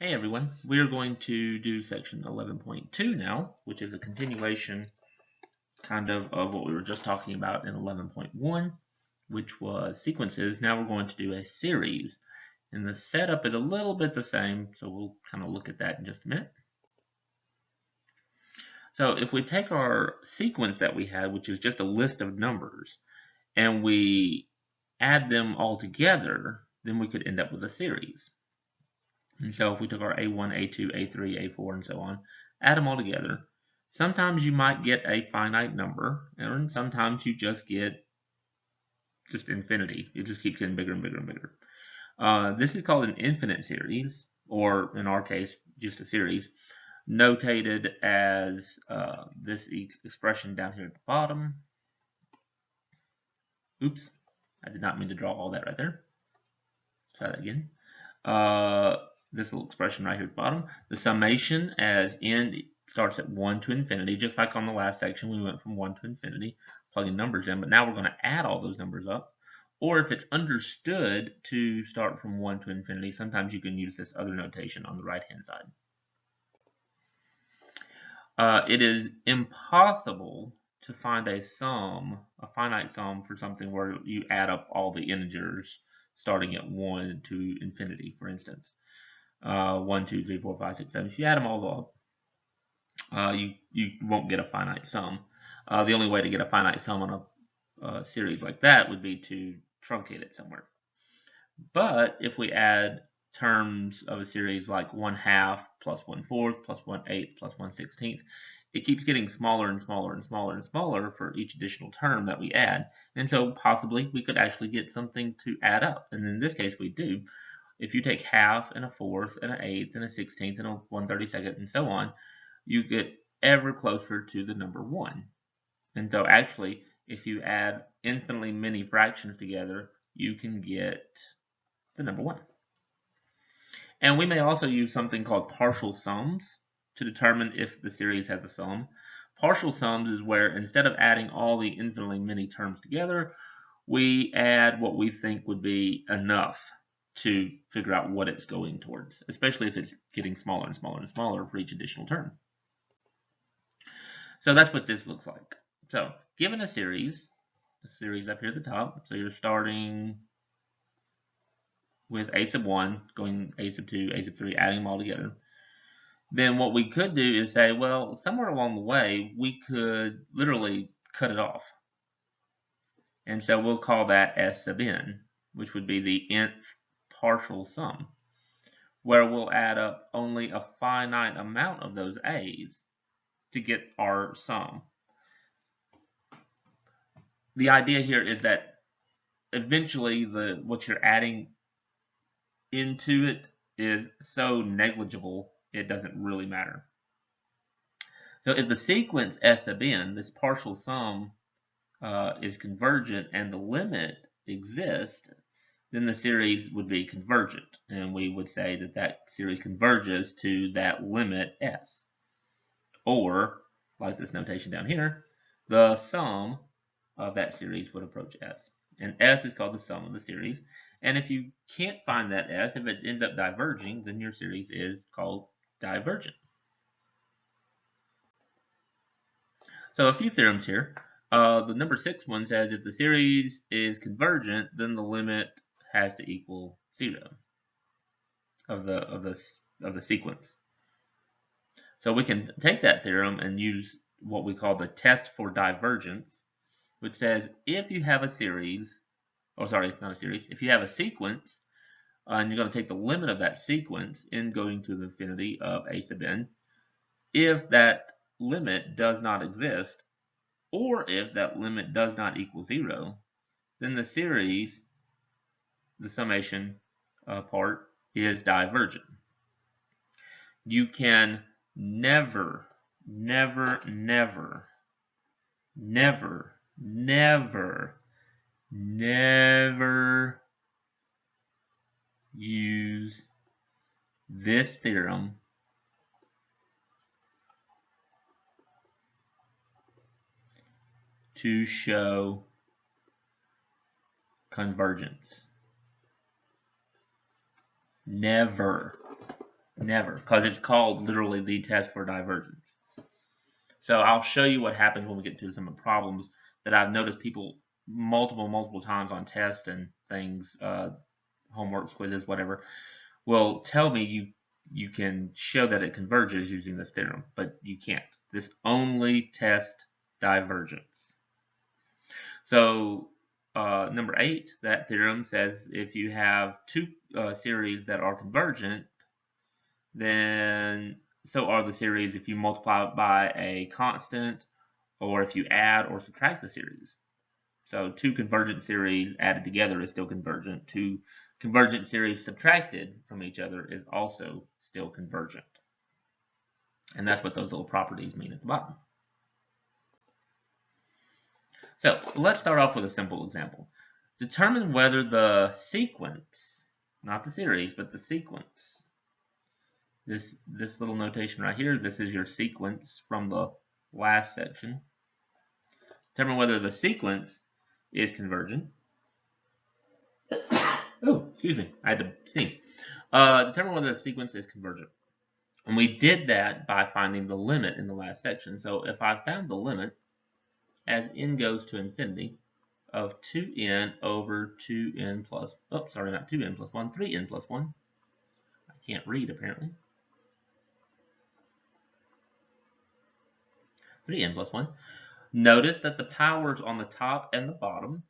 Hey everyone, we are going to do section 11.2 now, which is a continuation of what we were just talking about in 11.1, which was sequences. Now we're going to do a series, and the setup is a little bit the same, so we'll kind of look at that in just a minute. So if we take our sequence that we had, which is just a list of numbers, and we add them all together, then we could end up with a series. And so if we took our A1, A2, A3, A4, and so on, add them all together, sometimes you might get a finite number, and sometimes you just get just infinity. It just keeps getting bigger and bigger and bigger. This is called an infinite series, or in our case, just a series, notated as this expression down here at the bottom. Oops, I did not mean to draw all that right there. Try that again. This little expression right here at the bottom. The summation as n starts at 1 to infinity, just like on the last section, we went from 1 to infinity, plugging numbers in, but now we're going to add all those numbers up. Or if it's understood to start from 1 to infinity, sometimes you can use this other notation on the right-hand side. It is impossible to find a finite sum for something where you add up all the integers starting at 1 to infinity, for instance. 1, 2, 3, 4, 5, 6, 7. If you add them all up, you won't get a finite sum. The only way to get a finite sum on a series like that would be to truncate it somewhere. But if we add terms of a series like 1/2 plus 1/4 plus 1/8 plus 1/16, it keeps getting smaller and smaller and smaller and smaller for each additional term that we add. And so possibly we could actually get something to add up. And in this case we do. If you take half and a fourth and an eighth and a 16th and a 1/32 and so on, you get ever closer to the number 1. And so actually, if you add infinitely many fractions together, you can get the number 1. And we may also use something called partial sums to determine if the series has a sum. Partial sums is where instead of adding all the infinitely many terms together, we add what we think would be enough to figure out what it's going towards, especially if it's getting smaller and smaller and smaller for each additional term. So that's what this looks like. So given a series, the series up here at the top, so you're starting with a sub 1, going a sub 2, a sub 3, adding them all together. Then what we could do is say, well, somewhere along the way, we could literally cut it off. And so we'll call that S sub n, which would be the nth partial sum, where we'll add up only a finite amount of those a's to get our sum. The idea here is that eventually what you're adding into it is so negligible it doesn't really matter. So if the sequence S sub n, this partial sum, is convergent and the limit exists, then the series would be convergent, and we would say that that series converges to that limit S. Or, like this notation down here, the sum of that series would approach S. And S is called the sum of the series. And if you can't find that S, if it ends up diverging, then your series is called divergent. So a few theorems here. The number 6 one says if the series is convergent, then the limit has to equal 0 of the sequence. So we can take that theorem and use what we call the test for divergence, which says if you have a series, if you have a sequence, and you're going to take the limit of that sequence in going to the infinity of a sub n, if that limit does not exist, or if that limit does not equal 0, then the series, the summation part, is divergent. You can never, never, never, never, never, never use this theorem to show convergence. Never. Never, because it's called literally the test for divergence. So I'll show you what happens when we get to some of the problems that I've noticed people multiple times on tests and things, homeworks, quizzes, whatever, will tell me you can show that it converges using this theorem, but you can't. This only tests divergence. So number 8, that theorem says if you have two series that are convergent, then so are the series if you multiply by a constant or if you add or subtract the series. So two convergent series added together is still convergent. Two convergent series subtracted from each other is also still convergent. And that's what those little properties mean at the bottom. So let's start off with a simple example. Determine whether the sequence, not the series, but the sequence, this little notation right here, this is your sequence from the last section. Determine whether the sequence is convergent. Oh, excuse me, I had to sneeze. Determine whether the sequence is convergent. And we did that by finding the limit in the last section. So if I found the limit as n goes to infinity of 2n over 2n plus, oops, sorry, not 2n plus 1, 3n plus 1. I can't read apparently. 3n plus 1. Notice that the powers on the top and the bottom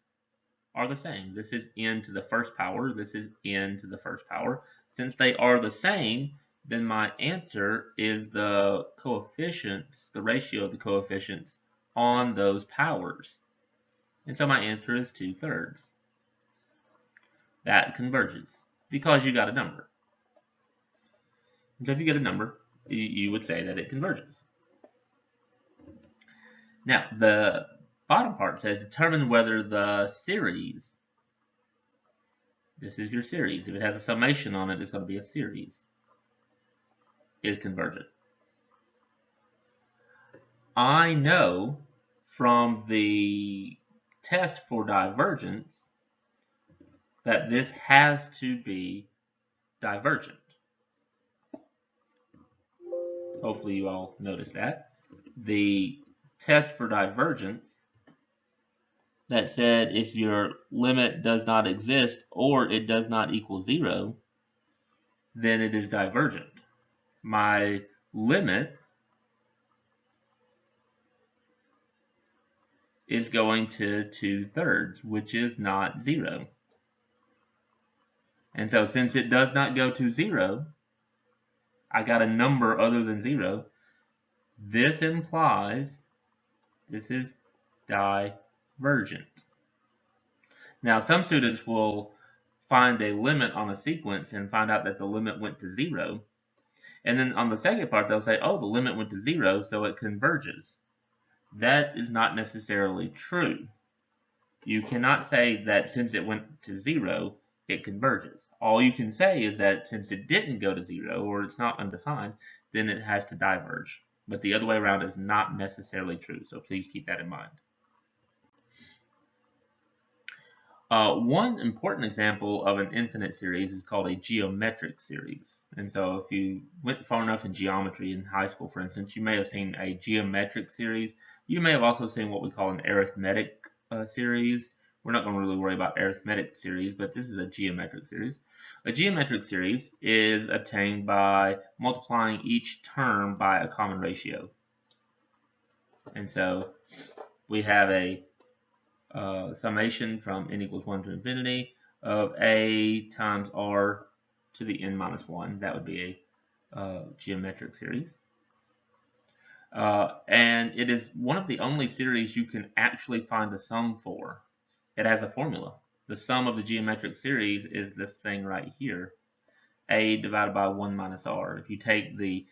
are the same. This is n to the first power. This is n to the first power. Since they are the same, then my answer is the coefficients, the ratio of the coefficients on those powers. And so my answer is 2/3. That converges because you got a number. So if you get a number, you would say that it converges. Now, the bottom part says determine whether the series, this is your series. If it has a summation on it, it's going to be a series, is convergent. I know from the test for divergence that this has to be divergent. Hopefully you all noticed that. The test for divergence that said if your limit does not exist or it does not equal 0, then it is divergent. My limit is going to 2/3, which is not 0. And so since it does not go to 0, I got a number other than 0. This implies this is divergent. Now, some students will find a limit on a sequence and find out that the limit went to 0. And then on the second part, they'll say, oh, the limit went to 0, so it converges. That is not necessarily true. You cannot say that since it went to 0, it converges. All you can say is that since it didn't go to 0, or it's not undefined, then it has to diverge. But the other way around is not necessarily true, so please keep that in mind. One important example of an infinite series is called a geometric series. And so if you went far enough in geometry in high school, for instance, you may have seen a geometric series. You may have also seen what we call an arithmetic series. We're not going to really worry about arithmetic series, but this is a geometric series. A geometric series is obtained by multiplying each term by a common ratio. And so we have a summation from n equals 1 to infinity of a times r to the n minus 1. That would be a geometric series. And it is one of the only series you can actually find a sum for. It has a formula. The sum of the geometric series is this thing right here, a divided by 1 minus r. If you take the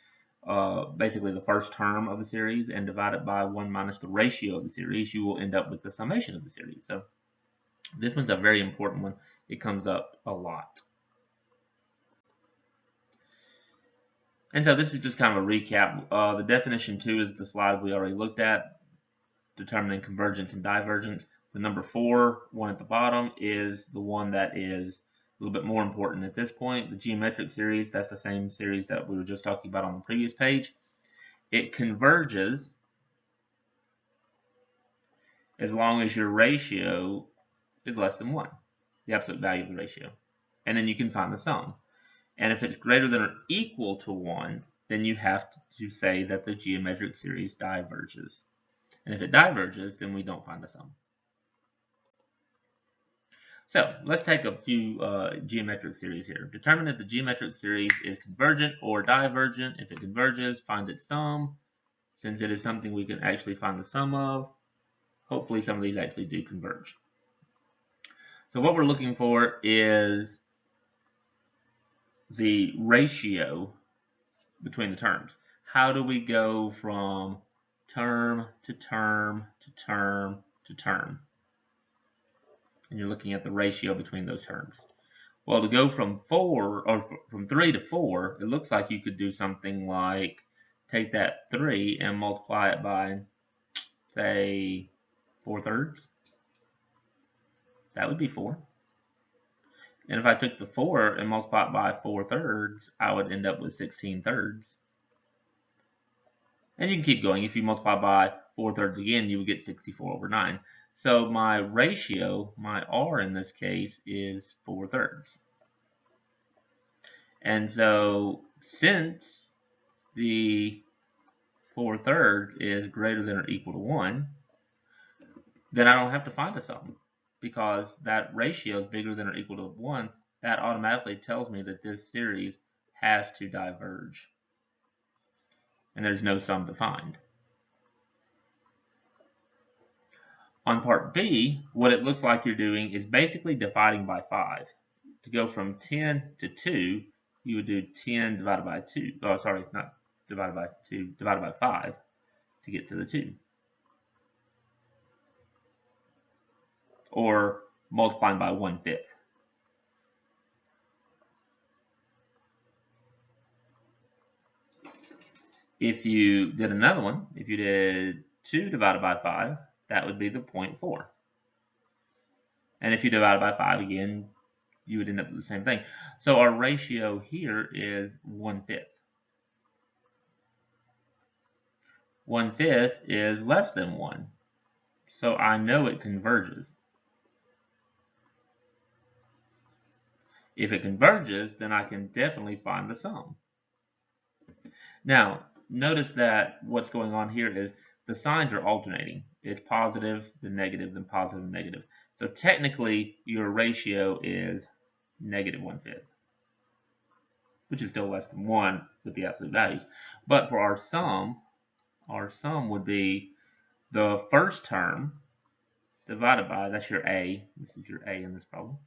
basically the first term of the series and divide it by 1 minus the ratio of the series, you will end up with the summation of the series. So this one's a very important one. It comes up a lot. And so this is just kind of a recap. The definition 2 is the slide we already looked at, determining convergence and divergence. The number 4 one at the bottom is the one that is little bit more important at this point. The geometric series, that's the same series that we were just talking about on the previous page. It converges as long as your ratio is less than 1, the absolute value of the ratio. And then you can find the sum. And if it's greater than or equal to 1, then you have to say that the geometric series diverges. And if it diverges, then we don't find the sum. So let's take a few geometric series here. Determine if the geometric series is convergent or divergent. If it converges, find its sum. Since it is something we can actually find the sum of, hopefully some of these actually do converge. So what we're looking for is the ratio between the terms. How do we go from term to term to term to term? And you're looking at the ratio between those terms. Well, to go from 3 to 4, it looks like you could do something like take that 3 and multiply it by, say, 4/3. That would be 4. And if I took the 4 and multiplied it by 4/3, I would end up with 16/3. And you can keep going. If you multiply by 4/3 again, you would get 64/9. So my ratio, my R in this case, is 4/3. And so since the 4/3 is greater than or equal to 1, then I don't have to find a sum, because that ratio is bigger than or equal to 1. That automatically tells me that this series has to diverge. And there's no sum to find. On part B, what it looks like you're doing is basically dividing by 5. To go from 10 to 2, you would do 10 divided by 2. Oh, sorry, not divided by 2, divided by 5 to get to the 2. Or multiplying by 1/5. If you did another one, if you did 2 divided by 5, that would be the 0.4. And if you divide by 5 again, you would end up with the same thing. So our ratio here is 1/5. 1/5 is less than 1. So I know it converges. If it converges, then I can definitely find the sum. Now, notice that what's going on here is the signs are alternating. It's positive, then negative, then positive, and negative. So technically, your ratio is negative 1/5, which is still less than 1 with the absolute values. But for our sum would be the first term divided by, that's your A, this is your A in this problem,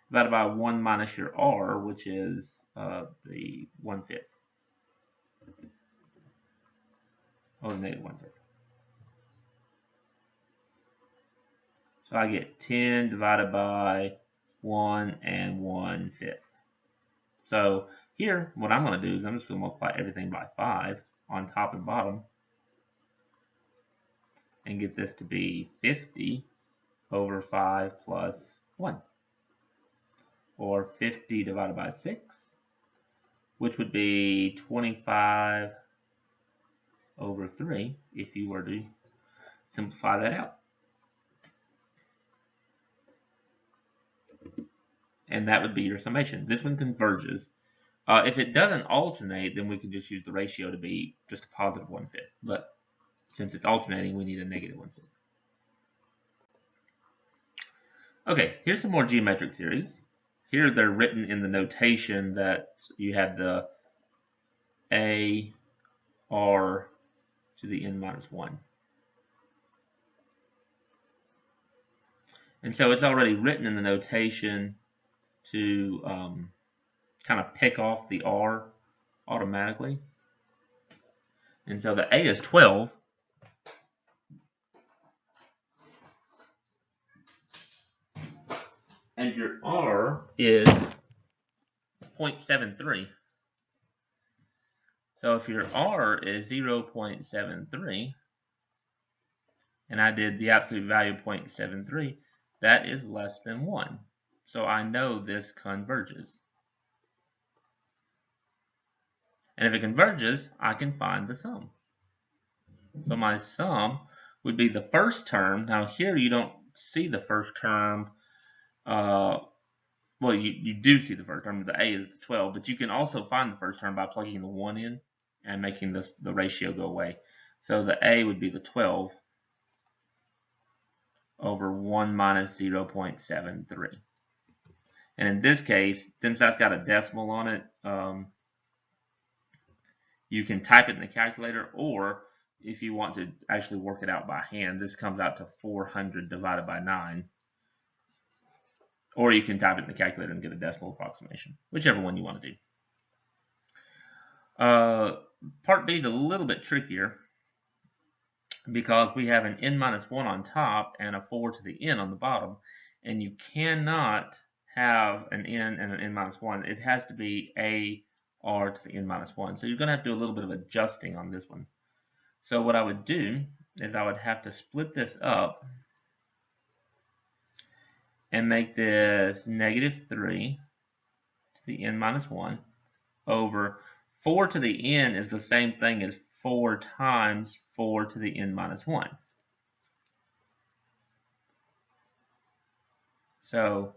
divided by 1 minus your R, which is the 1/5. Oh, negative 1/5. So I get 10 divided by 1 and 1/5. So here, what I'm going to do is I'm just going to multiply everything by 5 on top and bottom and get this to be 50 over 5 plus 1. Or 50 divided by 6, which would be 25 over 3 if you were to simplify that out. And that would be your summation. This one converges. If it doesn't alternate, then we can just use the ratio to be just a positive 1/5. But since it's alternating, we need a negative 1/5. Okay, here's some more geometric series. Here they're written in the notation that you have the A R to the n minus 1. And so it's already written in the notation to kind of pick off the R automatically. And so the A is 12. And your R is 0.73. So if your R is 0.73, and I did the absolute value of 0.73, that is less than 1. So I know this converges. And if it converges, I can find the sum. So my sum would be the first term. Now here you don't see the first term. Well, you do see the first term. The a is the 12, but you can also find the first term by plugging the 1 in and making the ratio go away. So the a would be the 12 over 1 minus 0.73. And in this case, since that's got a decimal on it, you can type it in the calculator, or if you want to actually work it out by hand, this comes out to 400 divided by 9. Or you can type it in the calculator and get a decimal approximation, whichever one you want to do. Part B is a little bit trickier because we have an n minus 1 on top and a 4 to the n on the bottom, and you cannot have an n and an n minus 1. It has to be a r to the n minus 1. So you're going to have to do a little bit of adjusting on this one. So what I would do is I would have to split this up and make this negative 3 to the n minus 1 over 4 to the n is the same thing as 4 times 4 to the n minus 1. So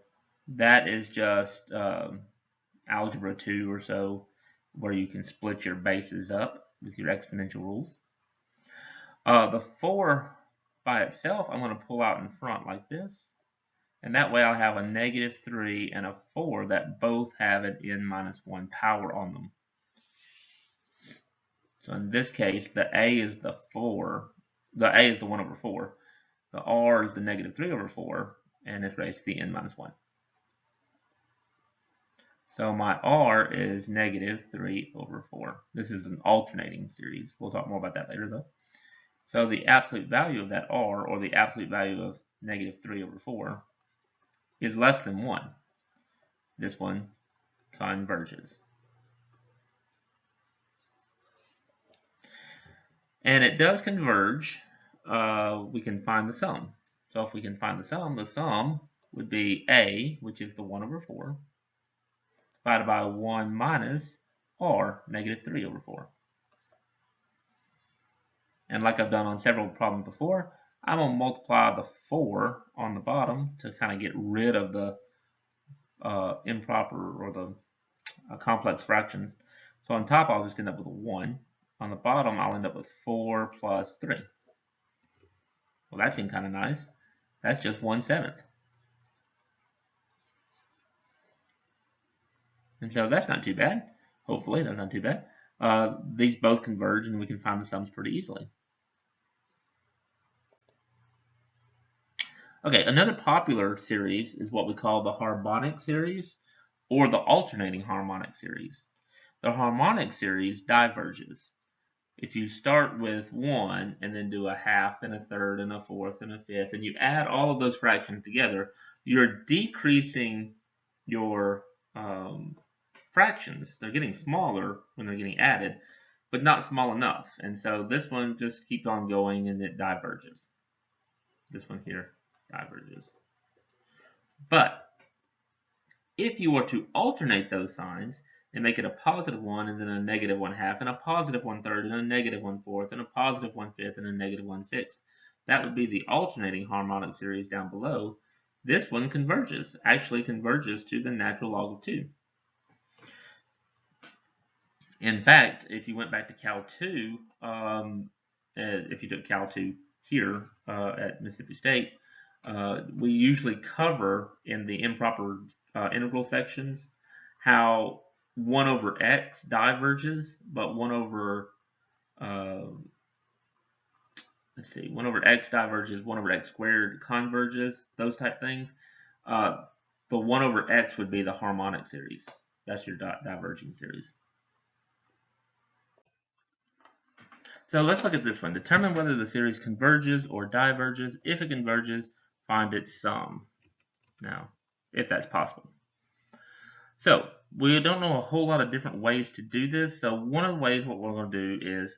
that is just algebra 2 or so, where you can split your bases up with your exponential rules. The 4 by itself, I'm going to pull out in front like this. And that way I'll have a negative 3 and a 4 that both have an n minus 1 power on them. So in this case, the a is the 4. The a is the 1 over 4. The r is the negative 3 over 4. And it's raised to the n minus 1. So my r is negative 3 over 4. This is an alternating series. We'll talk more about that later, though. So the absolute value of that r, or the absolute value of negative 3 over 4, is less than 1. This one converges. And it does converge. We can find the sum. So if we can find the sum would be a, which is the 1 over 4, divided by 1 minus r, negative 3 over 4. And like I've done on several problems before, I'm going to multiply the 4 on the bottom to kind of get rid of the improper or the complex fractions. So on top, I'll just end up with a 1. On the bottom, I'll end up with 4 plus 3. Well, that seemed kind of nice. That's just 1/7. And so that's not too bad. Hopefully, that's not too bad. These both converge, and we can find the sums pretty easily. Okay, another popular series is what we call the harmonic series or the alternating harmonic series. The harmonic series diverges. If you start with 1 and then do a half and a third and a fourth and a fifth, and you add all of those fractions together, you're decreasing your fractions. They're getting smaller when they're getting added, but not small enough. And so this one just keeps on going and it diverges. This one here diverges. But if you were to alternate those signs and make it a positive 1 and then a negative 1/2 and a positive 1/3 and a negative 1/4 and a positive 1/5 and a negative 1/6, that would be the alternating harmonic series down below. This one actually converges to the natural log of 2. In fact, if you went back to Cal 2, if you took Cal 2 here at Mississippi State, we usually cover in the improper integral sections how 1 over x diverges, but 1 over let's see, 1 over x diverges, 1 over x squared converges, those type things. The 1 over x would be the harmonic series. That's your diverging series. So let's look at this one. Determine whether the series converges or diverges. If it converges, find its sum. Now, if that's possible. So we don't know a whole lot of different ways to do this. So one of the ways what we're going to do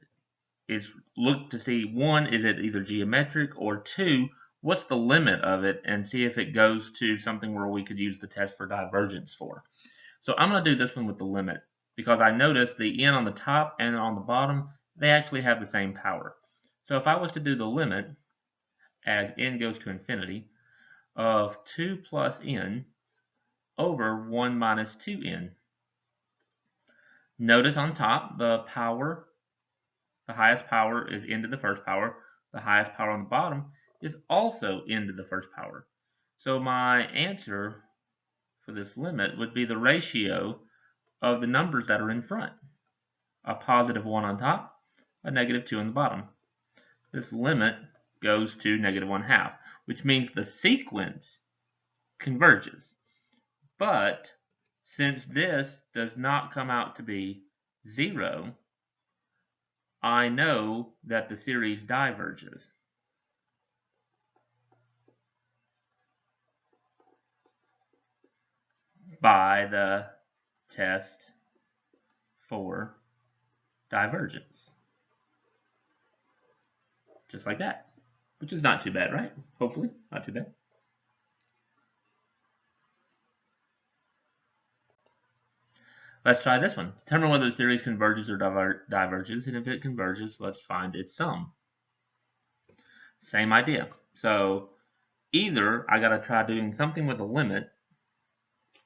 is look to see, 1, is it either geometric, or 2, what's the limit of it and see if it goes to something where we could use the test for divergence for. So I'm going to do this one with the limit because I noticed the n on the top and on the bottom, they actually have the same power. So if I was to do the limit as n goes to infinity of 2 plus n over 1 minus 2n. Notice on top the highest power is n to the first power. The highest power on the bottom is also n to the first power. So my answer for this limit would be the ratio of the numbers that are in front. A positive 1 on top, a negative 2 on the bottom. This limit goes to negative 1/2, which means the sequence converges. But since this does not come out to be 0, I know that the series diverges. By the test for divergence. Just like that. Which is not too bad, right? Hopefully, not too bad. Let's try this one. Determine whether the series converges or diverges, and if it converges, let's find its sum. Same idea. So either I got to try doing something with a limit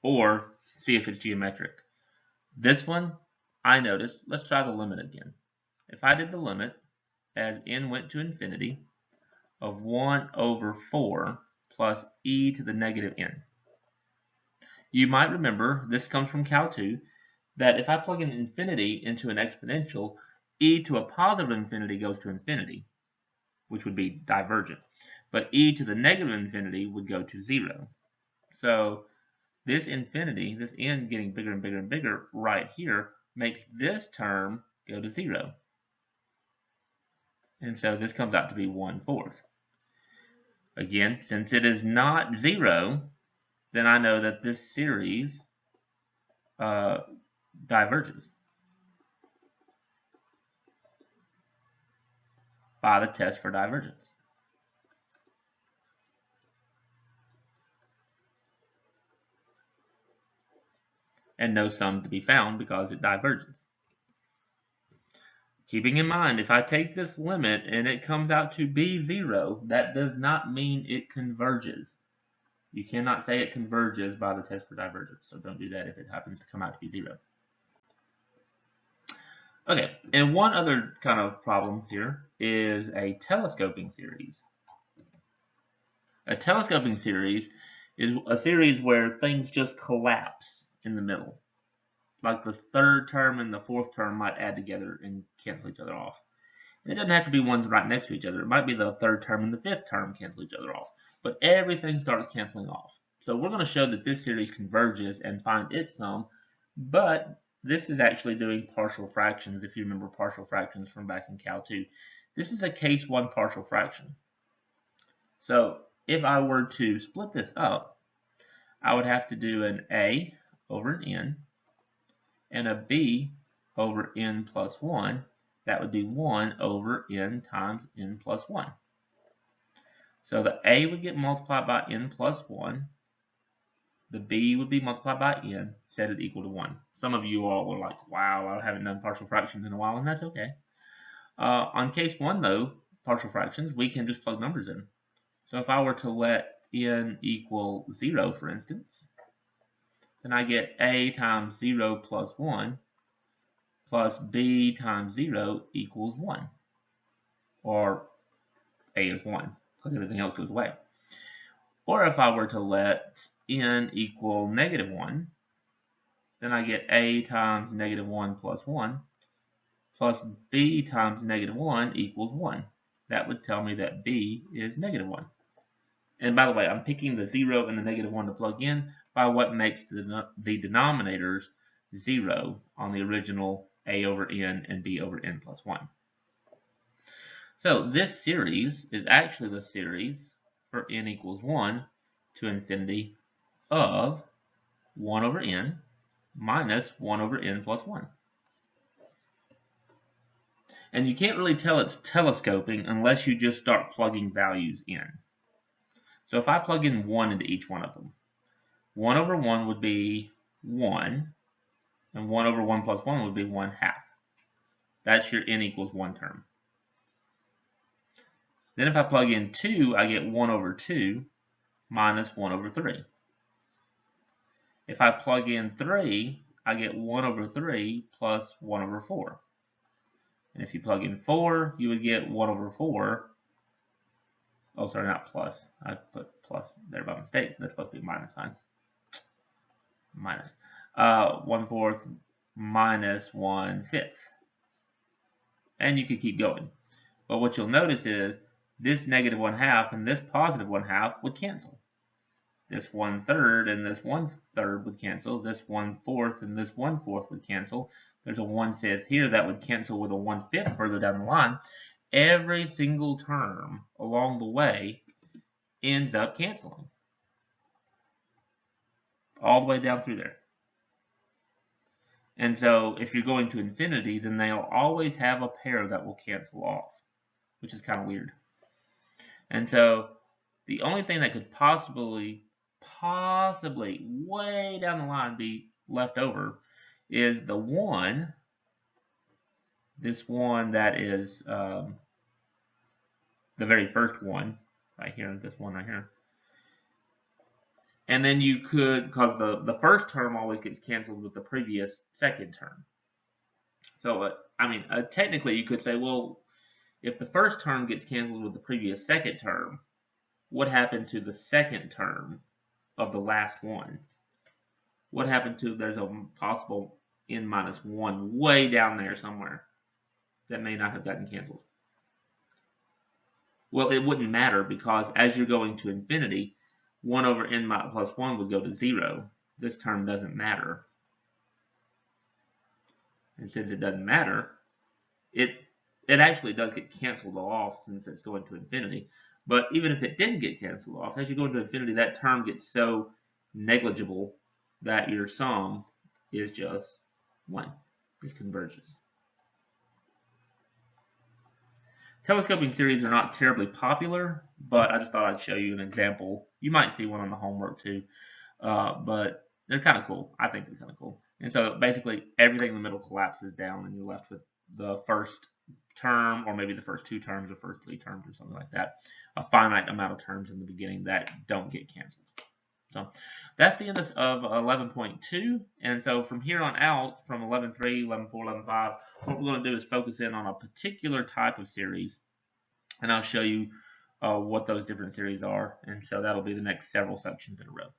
or see if it's geometric. This one, I noticed, let's try the limit again. If I did the limit as n went to infinity of 1 over 4 plus e to the negative n. You might remember, this comes from Cal 2, that if I plug in infinity into an exponential, e to a positive infinity goes to infinity, which would be divergent. But e to the negative infinity would go to 0. So this infinity, this n getting bigger and bigger and bigger right here, makes this term go to 0. And so this comes out to be 1/4. Again, since it is not 0, then I know that this series diverges by the test for divergence. And no sum to be found because it diverges. Keeping in mind, if I take this limit and it comes out to be 0, that does not mean it converges. You cannot say it converges by the test for divergence, so don't do that if it happens to come out to be 0. Okay, and one other kind of problem here is a telescoping series. A telescoping series is a series where things just collapse in the middle. Like the third term and the fourth term might add together and cancel each other off. And it doesn't have to be ones right next to each other. It might be the third term and the fifth term cancel each other off. But everything starts canceling off. So we're going to show that this series converges and find its sum, but this is actually doing partial fractions, if you remember partial fractions from back in Cal 2. This is a case 1 partial fraction. So if I were to split this up, I would have to do an a over an n and a b over n plus 1. That would be 1 over n times n plus 1. So the a would get multiplied by n plus 1. The b would be multiplied by n, set it equal to 1. Some of you all were like, wow, I haven't done partial fractions in a while, and that's okay. On case 1, though, partial fractions, we can just plug numbers in. So if I were to let n equal 0, for instance, then I get a times 0 plus 1 plus b times 0 equals 1. Or a is 1, because everything else goes away. Or if I were to let n equal negative 1, then I get a times negative 1 plus 1 plus b times negative 1 equals 1. That would tell me that b is negative 1. And by the way, I'm picking the 0 and the negative 1 to plug in by what makes the denominators 0 on the original a over n and b over n plus 1. So this series is actually the series for n equals 1 to infinity of 1 over n minus 1 over n plus 1. And you can't really tell it's telescoping unless you just start plugging values in. So if I plug in 1 into each one of them, 1 over 1 would be 1, and 1 over 1 plus 1 would be 1/2. That's your n equals 1 term. Then if I plug in 2, I get 1 over 2 minus 1 over 3. If I plug in 3, I get 1 over 3 plus 1 over 4. And if you plug in 4, you would get 1 over 4. Oh, sorry, not plus. I put plus there by mistake. That's supposed to be minus sign. Minus. 1/4 minus 1/5. And you could keep going. But what you'll notice is this negative 1/2 and this positive 1/2 would cancel. This 1/3 and this 1/3 would cancel. This 1/4 and this 1/4 would cancel. There's a 1/5 here that would cancel with a 1/5 further down the line. Every single term along the way ends up canceling. All the way down through there. And so if you're going to infinity, then they'll always have a pair that will cancel off, which is kind of weird. And so the only thing that could possibly way down the line be left over is the 1, this one that is the very first one right here, this one right here. And then you could, because the first term always gets canceled with the previous second term. So, technically you could say, well, if the first term gets canceled with the previous second term, what happened to the second term of the last one? What happened to, there's a possible n minus 1 way down there somewhere that may not have gotten canceled. Well, it wouldn't matter, because as you're going to infinity, 1 over n plus 1 would go to 0. This term doesn't matter. And since it doesn't matter, it actually does get canceled off since it's going to infinity. But even if it didn't get canceled off, as you go into infinity, that term gets so negligible that your sum is just 1. It converges. Telescoping series are not terribly popular, but I just thought I'd show you an example. You might see one on the homework too, but they're kind of cool. I think they're kind of cool. And so basically everything in the middle collapses down and you're left with the first term, or maybe the first 2 terms or first 3 terms or something like that. A finite amount of terms in the beginning that don't get canceled. So that's the end of 11.2. And so from here on out, from 11.3, 11.4, 11.5, what we're going to do is focus in on a particular type of series. And I'll show you what those different series are. And so that'll be the next several sections in a row.